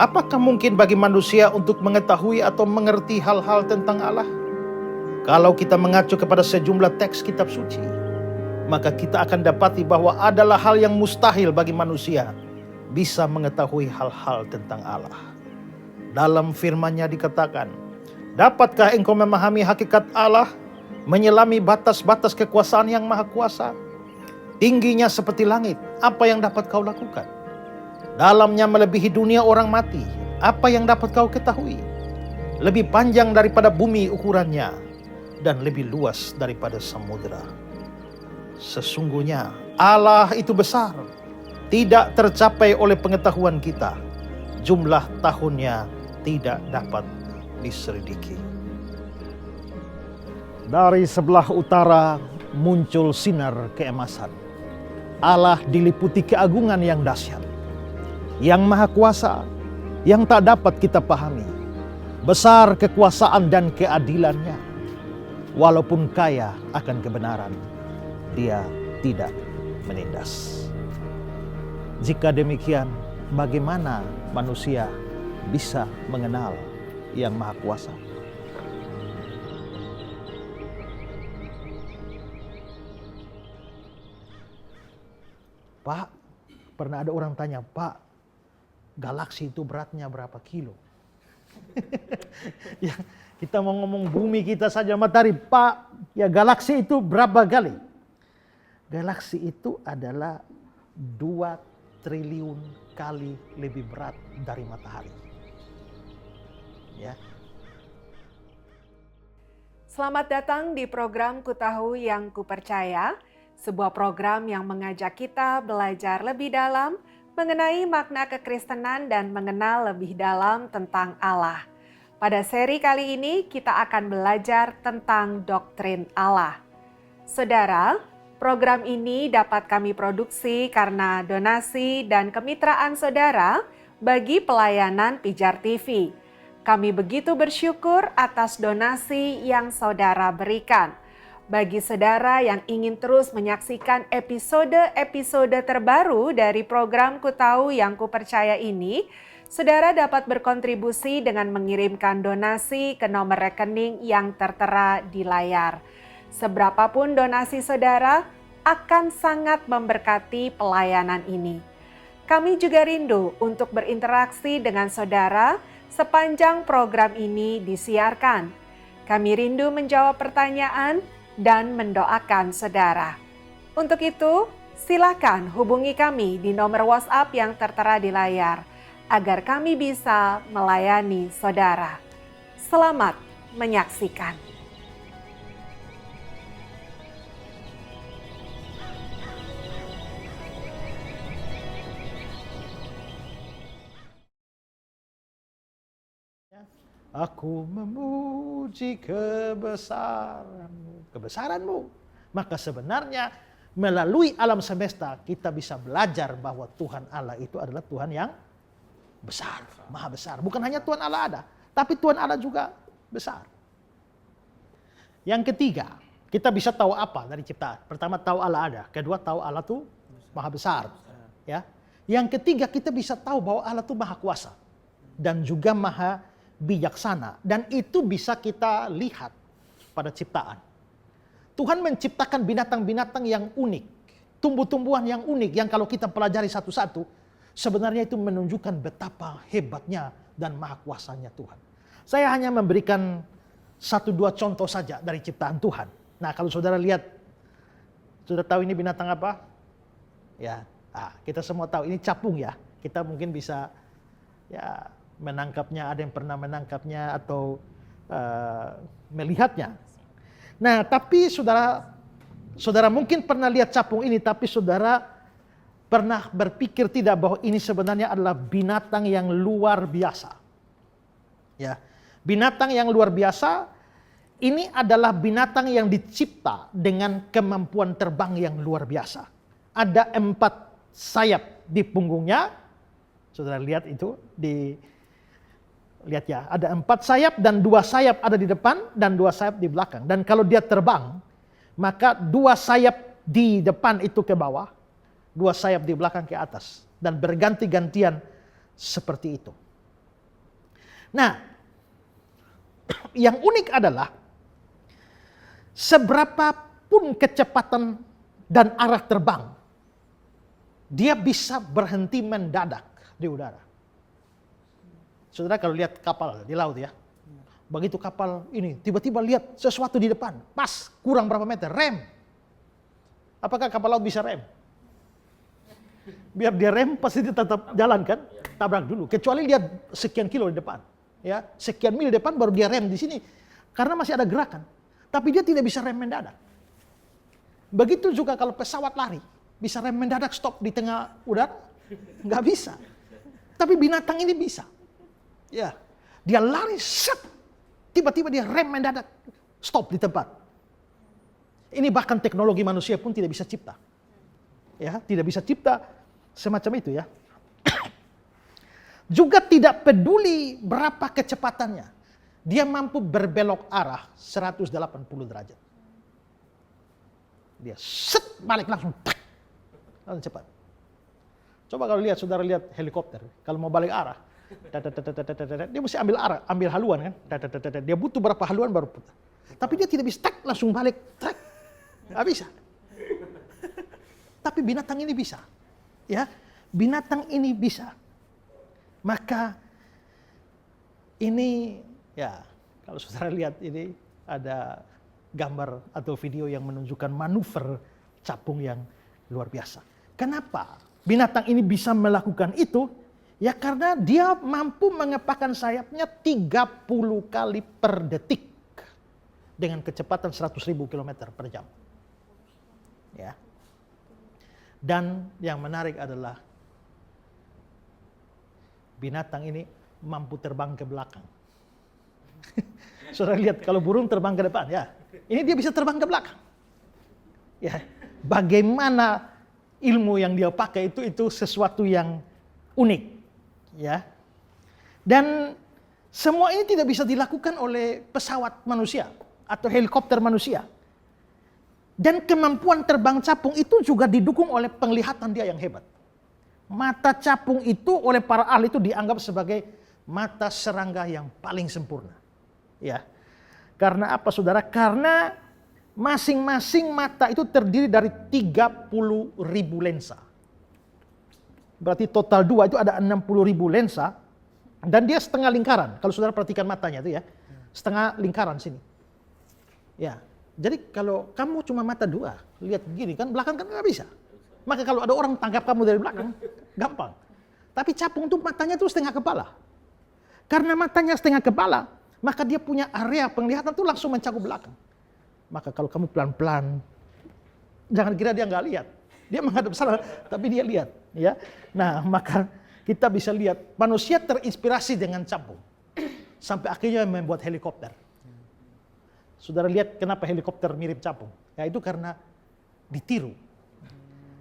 Apakah mungkin bagi manusia untuk mengetahui atau mengerti hal-hal tentang Allah? Kalau kita mengacu kepada sejumlah teks kitab suci, maka kita akan dapati bahwa adalah hal yang mustahil bagi manusia bisa mengetahui hal-hal tentang Allah. Dalam firman-Nya dikatakan, dapatkah engkau memahami hakikat Allah, menyelami batas-batas kekuasaan yang maha kuasa? Tingginya seperti langit, apa yang dapat kau lakukan? Dalamnya melebihi dunia orang mati, apa yang dapat kau ketahui? Lebih panjang daripada bumi ukurannya, dan lebih luas daripada samudera. Sesungguhnya Allah itu besar, tidak tercapai oleh pengetahuan kita. Jumlah tahunnya tidak dapat diselidiki. Dari sebelah utara muncul sinar keemasan. Allah diliputi keagungan yang dahsyat, yang maha kuasa, yang tak dapat kita pahami. Besar kekuasaan dan keadilannya. Walaupun kaya akan kebenaran, Dia tidak menindas. Jika demikian, bagaimana manusia bisa mengenal Yang Maha Kuasa? Pak, pernah ada orang tanya, Pak, galaksi itu beratnya berapa kilo? Ya, kita mau ngomong bumi kita saja, matahari, Pak, ya galaksi itu berapa kali? Galaksi itu adalah 2 triliun kali lebih berat dari matahari. Ya. Selamat datang di program Ku Tahu Yang Ku Percaya, sebuah program yang mengajak kita belajar lebih dalam mengenai makna kekristenan dan mengenal lebih dalam tentang Allah. Pada seri kali ini kita akan belajar tentang doktrin Allah. Saudara, program ini dapat kami produksi karena donasi dan kemitraan saudara bagi pelayanan Pijar TV. Kami begitu bersyukur atas donasi yang saudara berikan. Bagi saudara yang ingin terus menyaksikan episode-episode terbaru dari program Ku Tahu Yang Ku Percaya ini, saudara dapat berkontribusi dengan mengirimkan donasi ke nomor rekening yang tertera di layar. Seberapapun donasi saudara akan sangat memberkati pelayanan ini. Kami juga rindu untuk berinteraksi dengan saudara sepanjang program ini disiarkan. Kami rindu menjawab pertanyaan dan mendoakan saudara. Untuk itu, silakan hubungi kami di nomor WhatsApp yang tertera di layar agar kami bisa melayani saudara. Selamat menyaksikan. Aku memuji kebesaranmu. Maka sebenarnya melalui alam semesta kita bisa belajar bahwa Tuhan Allah itu adalah Tuhan yang besar, maha besar. Bukan hanya Tuhan Allah ada, tapi Tuhan Allah juga besar. Yang ketiga, kita bisa tahu apa dari ciptaan? Pertama, tahu Allah ada. Kedua, tahu Allah itu maha besar. Ya. Yang ketiga, kita bisa tahu bahwa Allah itu maha kuasa dan juga maha bijaksana, dan itu bisa kita lihat pada ciptaan. Tuhan menciptakan binatang-binatang yang unik, tumbuh-tumbuhan yang unik, yang kalau kita pelajari satu-satu, sebenarnya itu menunjukkan betapa hebatnya dan maha kuasanya Tuhan. Saya hanya memberikan 1-2 contoh saja dari ciptaan Tuhan. Nah, kalau saudara lihat, sudah tahu ini binatang apa? Ya, kita semua tahu ini capung ya. Kita mungkin bisa ya menangkapnya, ada yang pernah menangkapnya atau melihatnya. Nah, tapi saudara mungkin pernah lihat capung ini, tapi saudara pernah berpikir tidak bahwa ini sebenarnya adalah binatang yang luar biasa. Ya, binatang yang luar biasa ini adalah binatang yang dicipta dengan kemampuan terbang yang luar biasa. Ada 4 sayap di punggungnya. Saudara lihat itu lihat ya, ada 4 sayap dan 2 sayap ada di depan dan 2 sayap di belakang. Dan kalau dia terbang, maka 2 sayap di depan itu ke bawah, 2 sayap di belakang ke atas. Dan berganti-gantian seperti itu. Nah, yang unik adalah seberapapun kecepatan dan arah terbang, dia bisa berhenti mendadak di udara. Saudara kalau lihat kapal di laut ya, begitu kapal ini tiba-tiba lihat sesuatu di depan, pas kurang berapa meter, rem. Apakah kapal laut bisa rem? Biar dia rem pasti dia tetap jalan kan, tabrak dulu. Kecuali dia sekian kilo di depan, ya sekian mil di depan baru dia rem di sini, karena masih ada gerakan. Tapi dia tidak bisa rem mendadak. Begitu juga kalau pesawat lari, bisa rem mendadak stop di tengah udara? Nggak bisa. Tapi binatang ini bisa. Ya, dia lari set, tiba-tiba dia rem mendadak stop di tempat. Ini bahkan teknologi manusia pun tidak bisa cipta. Ya, tidak bisa cipta semacam itu ya. Juga tidak peduli berapa kecepatannya. Dia mampu berbelok arah 180 derajat. Dia set balik langsung cepat. Coba kalau lihat, saudara lihat helikopter, kalau mau balik arah, dia mesti ambil haluan kan, dia butuh berapa haluan baru putar. Tapi dia tidak bisa langsung balik, nggak bisa. Tapi binatang ini bisa, ya binatang ini bisa. Maka ini ya kalau saudara lihat ini ada gambar atau video yang menunjukkan manuver capung yang luar biasa. Kenapa binatang ini bisa melakukan itu? Ya karena dia mampu mengepakkan sayapnya 30 kali per detik dengan kecepatan 100.000 km per jam. Ya. Dan yang menarik adalah binatang ini mampu terbang ke belakang. Saudara lihat kalau burung terbang ke depan ya. Ini dia bisa terbang ke belakang. Ya, bagaimana ilmu yang dia pakai itu sesuatu yang unik, ya. Dan semua ini tidak bisa dilakukan oleh pesawat manusia atau helikopter manusia. Dan kemampuan terbang capung itu juga didukung oleh penglihatan dia yang hebat. Mata capung itu oleh para ahli itu dianggap sebagai mata serangga yang paling sempurna. Ya. Karena apa saudara? Karena masing-masing mata itu terdiri dari 30.000 lensa. Berarti total 2 itu ada 60.000 lensa. Dan dia setengah lingkaran. Kalau saudara perhatikan matanya itu ya. Setengah lingkaran sini. Ya. Jadi kalau kamu cuma mata 2, lihat begini kan, belakang kan nggak bisa. Maka kalau ada orang tangkap kamu dari belakang, gampang. Tapi capung tuh matanya tuh setengah kepala. Karena matanya setengah kepala, maka dia punya area penglihatan tuh langsung mencakup belakang. Maka kalau kamu pelan-pelan, jangan kira dia nggak lihat. Dia menghadap sana, tapi dia lihat. Ya, nah maka kita bisa lihat manusia terinspirasi dengan capung, sampai akhirnya membuat helikopter. Saudara lihat kenapa helikopter mirip capung? Ya itu karena ditiru.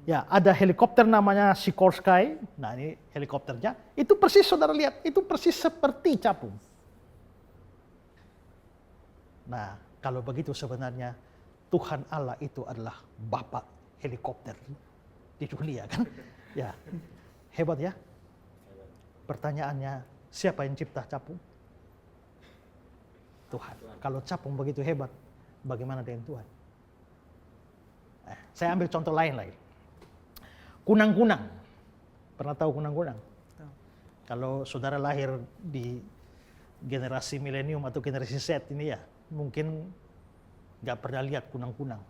Ya ada helikopter namanya Sikorsky. Nah ini helikopternya. Itu persis saudara lihat, itu persis seperti capung. Nah, kalau begitu sebenarnya Tuhan Allah itu adalah Bapak helikopter di dunia kan? Ya, hebat ya. Pertanyaannya, siapa yang cipta capung? Tuhan. Kalau capung begitu hebat, bagaimana dengan Tuhan? Saya ambil contoh lain lagi. Kunang-kunang. Pernah tahu kunang-kunang? Kalau saudara lahir di generasi milenium atau generasi Z ini ya, mungkin nggak pernah lihat kunang-kunang.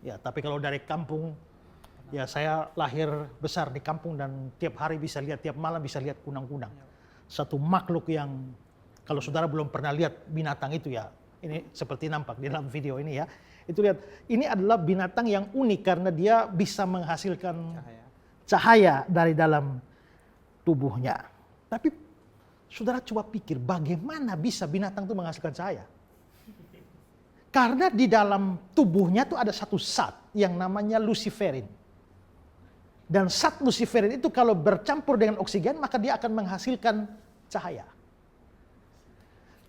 Ya, tapi kalau dari kampung, ya saya lahir besar di kampung dan tiap hari bisa lihat, tiap malam bisa lihat kunang-kunang. Satu makhluk yang kalau saudara belum pernah lihat binatang itu ya, ini seperti nampak di dalam video ini ya. Itu lihat, ini adalah binatang yang unik karena dia bisa menghasilkan cahaya dari dalam tubuhnya. Tapi saudara coba pikir bagaimana bisa binatang itu menghasilkan cahaya? Karena di dalam tubuhnya tuh ada satu zat yang namanya luciferin. Dan zat luciferin itu kalau bercampur dengan oksigen maka dia akan menghasilkan cahaya.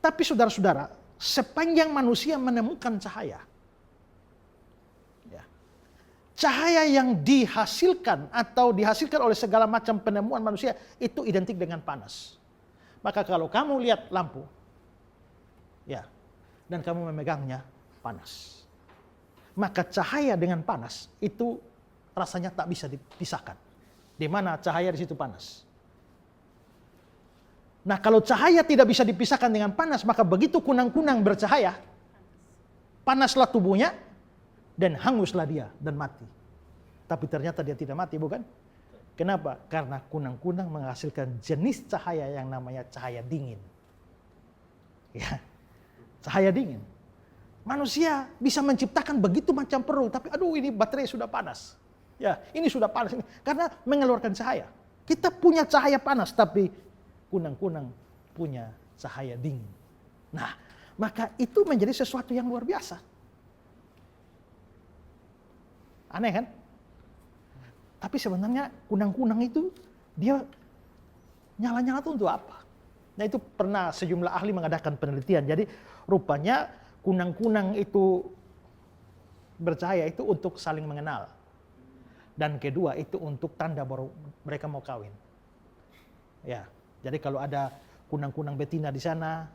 Tapi saudara-saudara, sepanjang manusia menemukan cahaya, cahaya yang dihasilkan atau dihasilkan oleh segala macam penemuan manusia itu identik dengan panas. Maka kalau kamu lihat lampu, ya, dan kamu memegangnya, panas. Maka cahaya dengan panas itu rasanya tak bisa dipisahkan. Di mana cahaya di situ panas. Nah, kalau cahaya tidak bisa dipisahkan dengan panas, maka begitu kunang-kunang bercahaya, panaslah tubuhnya dan hanguslah dia dan mati. Tapi ternyata dia tidak mati, bukan? Kenapa? Karena kunang-kunang menghasilkan jenis cahaya yang namanya cahaya dingin. Ya, cahaya dingin. Manusia bisa menciptakan begitu macam peru, tapi aduh ini baterai sudah panas. Ya, ini sudah panas. Karena mengeluarkan cahaya. Kita punya cahaya panas, tapi kunang-kunang punya cahaya dingin. Nah, maka itu menjadi sesuatu yang luar biasa. Aneh kan? Tapi sebenarnya kunang-kunang itu dia nyala-nyala itu untuk apa? Nah, itu pernah sejumlah ahli mengadakan penelitian. Jadi rupanya kunang-kunang itu bercahaya itu untuk saling mengenal. Dan kedua itu untuk tanda baru mereka mau kawin. Ya, jadi kalau ada kunang-kunang betina di sana,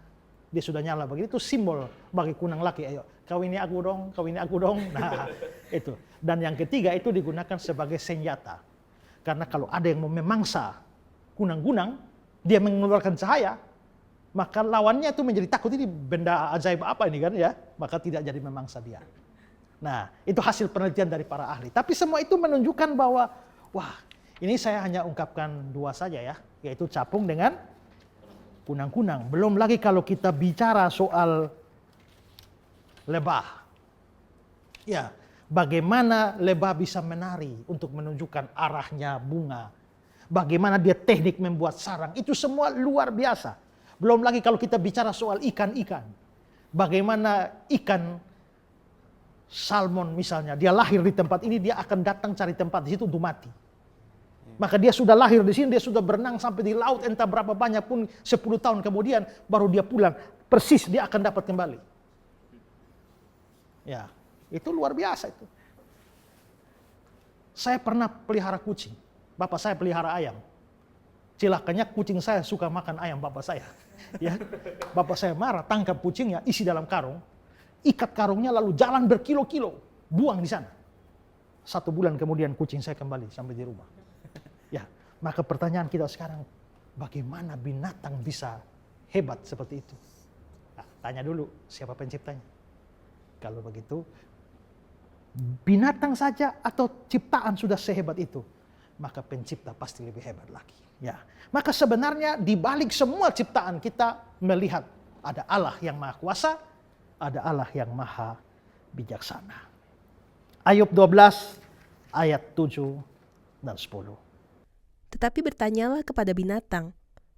dia sudah nyala begitu, itu simbol bagi kunang laki, ayo kawini aku dong, kawini aku dong. Nah, itu. Dan yang ketiga itu digunakan sebagai senjata. Karena kalau ada yang mau memangsa kunang-kunang, dia mengeluarkan cahaya, maka lawannya itu menjadi takut, ini benda ajaib apa ini kan ya, maka tidak jadi memangsa dia. Nah, itu hasil penelitian dari para ahli. Tapi semua itu menunjukkan bahwa, wah, ini saya hanya ungkapkan dua saja ya, yaitu capung dengan kunang-kunang. Belum lagi kalau kita bicara soal lebah. Ya, bagaimana lebah bisa menari untuk menunjukkan arahnya bunga. Bagaimana dia teknik membuat sarang. Itu semua luar biasa. Belum lagi kalau kita bicara soal ikan-ikan. Bagaimana ikan salmon misalnya, dia lahir di tempat ini, dia akan datang cari tempat di situ untuk mati. Maka dia sudah lahir di sini, dia sudah berenang sampai di laut, entah berapa banyak pun 10 tahun kemudian baru dia pulang. Persis dia akan dapat kembali. Ya, itu luar biasa itu. Saya pernah pelihara kucing. Bapak saya pelihara ayam. Celakanya kucing saya suka makan ayam bapak saya. Ya, bapak saya marah, tangkap kucingnya, isi dalam karung, ikat karungnya lalu jalan berkilo-kilo, buang di sana. 1 bulan kemudian kucing saya kembali sampai di rumah. Ya, maka pertanyaan kita sekarang, bagaimana binatang bisa hebat seperti itu? Nah, tanya dulu siapa penciptanya. Kalau begitu, binatang saja atau ciptaan sudah sehebat itu, maka pencipta pasti lebih hebat lagi. Ya, maka sebenarnya di balik semua ciptaan kita melihat ada Allah yang Maha Kuasa, ada Allah yang Maha Bijaksana. Ayub 12 ayat 7 dan 10. Tetapi bertanyalah kepada binatang,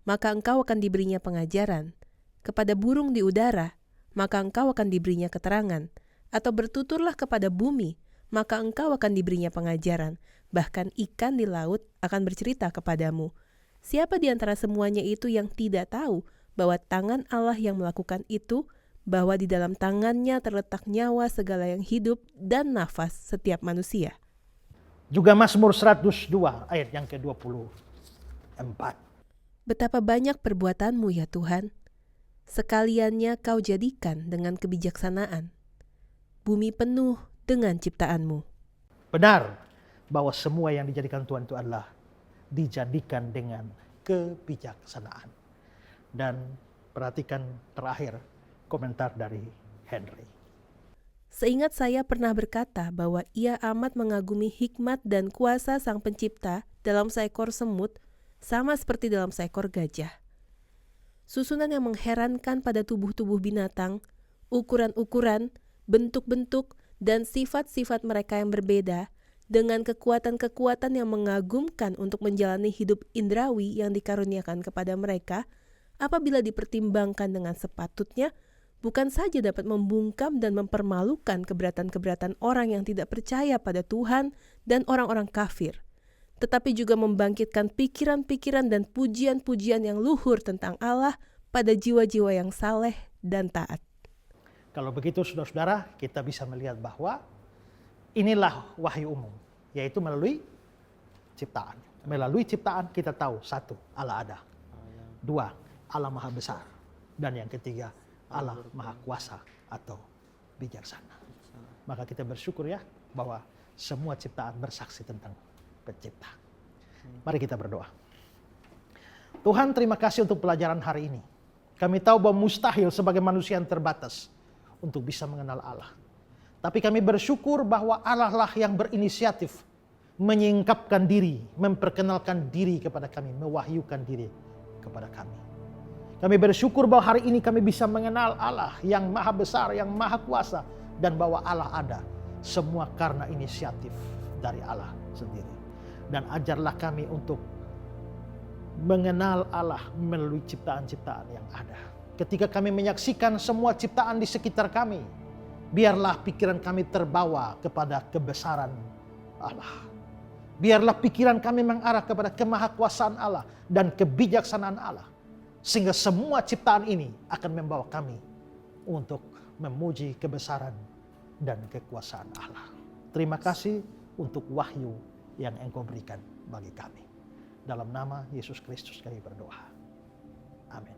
maka engkau akan diberinya pengajaran. Kepada burung di udara, maka engkau akan diberinya keterangan. Atau bertuturlah kepada bumi, maka engkau akan diberinya pengajaran. Bahkan ikan di laut akan bercerita kepadamu. Siapa di antara semuanya itu yang tidak tahu bahwa tangan Allah yang melakukan itu, bahwa di dalam tangannya terletak nyawa segala yang hidup dan nafas setiap manusia. Juga Mazmur 102 ayat yang ke-24. Betapa banyak perbuatanmu ya Tuhan, sekaliannya kau jadikan dengan kebijaksanaan. Bumi penuh dengan ciptaanmu. Benar bahwa semua yang dijadikan Tuhan itu adalah dijadikan dengan kebijaksanaan. Dan perhatikan terakhir komentar dari Henry. Seingat saya pernah berkata bahwa ia amat mengagumi hikmat dan kuasa sang pencipta dalam seekor semut, sama seperti dalam seekor gajah. Susunan yang mengherankan pada tubuh-tubuh binatang, ukuran-ukuran, bentuk-bentuk, dan sifat-sifat mereka yang berbeda, dengan kekuatan-kekuatan yang mengagumkan untuk menjalani hidup indrawi yang dikaruniakan kepada mereka, apabila dipertimbangkan dengan sepatutnya, bukan saja dapat membungkam dan mempermalukan keberatan-keberatan orang yang tidak percaya pada Tuhan dan orang-orang kafir, tetapi juga membangkitkan pikiran-pikiran dan pujian-pujian yang luhur tentang Allah pada jiwa-jiwa yang saleh dan taat. Kalau begitu saudara-saudara, kita bisa melihat bahwa inilah wahyu umum, yaitu melalui ciptaan. Melalui ciptaan kita tahu, 1, Allah ada. 2, Allah Maha Besar. Dan yang ketiga, Allah Maha Kuasa atau bijaksana. Maka kita bersyukur ya bahwa semua ciptaan bersaksi tentang pencipta. Mari kita berdoa. Tuhan, terima kasih untuk pelajaran hari ini. Kami tahu bahwa mustahil sebagai manusia yang terbatas untuk bisa mengenal Allah. Tapi kami bersyukur bahwa Allah lah yang berinisiatif menyingkapkan diri, memperkenalkan diri kepada kami, mewahyukan diri kepada kami. Kami bersyukur bahwa hari ini kami bisa mengenal Allah yang Maha Besar, yang Maha Kuasa, dan bahwa Allah ada semua karena inisiatif dari Allah sendiri. Dan ajarlah kami untuk mengenal Allah melalui ciptaan-ciptaan yang ada. Ketika kami menyaksikan semua ciptaan di sekitar kami, biarlah pikiran kami terbawa kepada kebesaran Allah. Biarlah pikiran kami mengarah kepada kemahakuasaan Allah dan kebijaksanaan Allah. Sehingga semua ciptaan ini akan membawa kami untuk memuji kebesaran dan kekuasaan Allah. Terima kasih untuk wahyu yang Engkau berikan bagi kami. Dalam nama Yesus Kristus kami berdoa. Amin.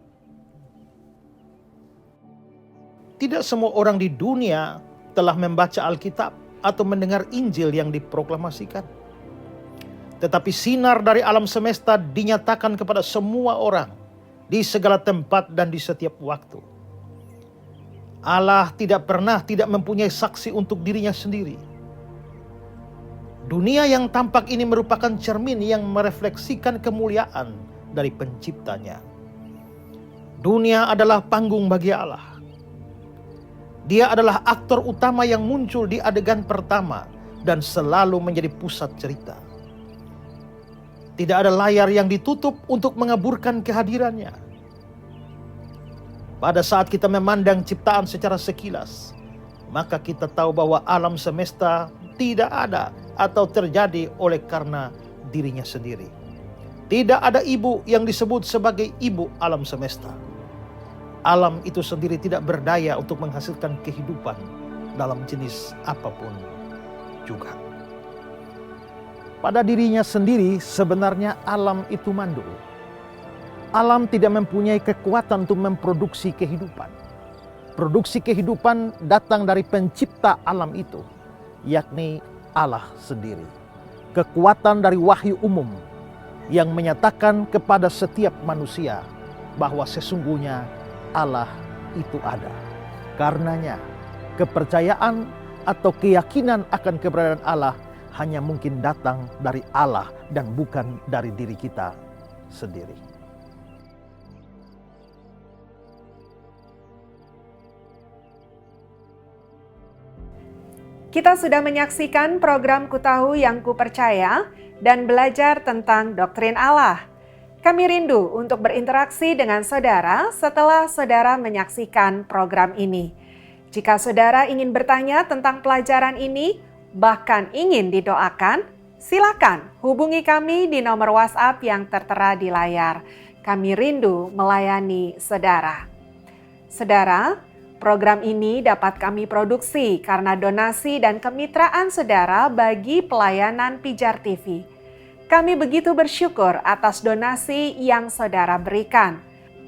Tidak semua orang di dunia telah membaca Alkitab atau mendengar Injil yang diproklamasikan. Tetapi sinar dari alam semesta dinyatakan kepada semua orang di segala tempat dan di setiap waktu. Allah tidak pernah tidak mempunyai saksi untuk dirinya sendiri. Dunia yang tampak ini merupakan cermin yang merefleksikan kemuliaan dari penciptanya. Dunia adalah panggung bagi Allah. Dia adalah aktor utama yang muncul di adegan pertama dan selalu menjadi pusat cerita. Tidak ada layar yang ditutup untuk mengaburkan kehadirannya. Pada saat kita memandang ciptaan secara sekilas, maka kita tahu bahwa alam semesta tidak ada atau terjadi oleh karena dirinya sendiri. Tidak ada ibu yang disebut sebagai ibu alam semesta. Alam itu sendiri tidak berdaya untuk menghasilkan kehidupan dalam jenis apapun juga. Pada dirinya sendiri sebenarnya alam itu mandul. Alam tidak mempunyai kekuatan untuk memproduksi kehidupan. Produksi kehidupan datang dari pencipta alam itu, yakni Allah sendiri. Kekuatan dari wahyu umum yang menyatakan kepada setiap manusia bahwa sesungguhnya Allah itu ada. Karenanya kepercayaan atau keyakinan akan keberadaan Allah hanya mungkin datang dari Allah dan bukan dari diri kita sendiri. Kita sudah menyaksikan program Kutahu yang Kupercaya dan belajar tentang doktrin Allah. Kami rindu untuk berinteraksi dengan saudara setelah saudara menyaksikan program ini. Jika saudara ingin bertanya tentang pelajaran ini, bahkan ingin didoakan, silakan hubungi kami di nomor WhatsApp yang tertera di layar. Kami rindu melayani saudara. Saudara, program ini dapat kami produksi karena donasi dan kemitraan saudara bagi pelayanan Pijar TV. Kami begitu bersyukur atas donasi yang saudara berikan.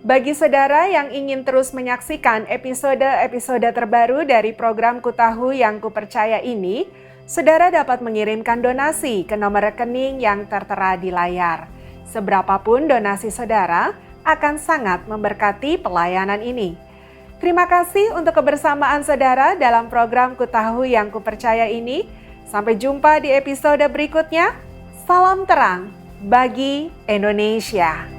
Bagi saudara yang ingin terus menyaksikan episode-episode terbaru dari program Kutahu yang Kupercaya ini, saudara dapat mengirimkan donasi ke nomor rekening yang tertera di layar. Seberapapun donasi saudara akan sangat memberkati pelayanan ini. Terima kasih untuk kebersamaan saudara dalam program Kutahu yang Kupercaya ini. Sampai jumpa di episode berikutnya. Salam terang bagi Indonesia.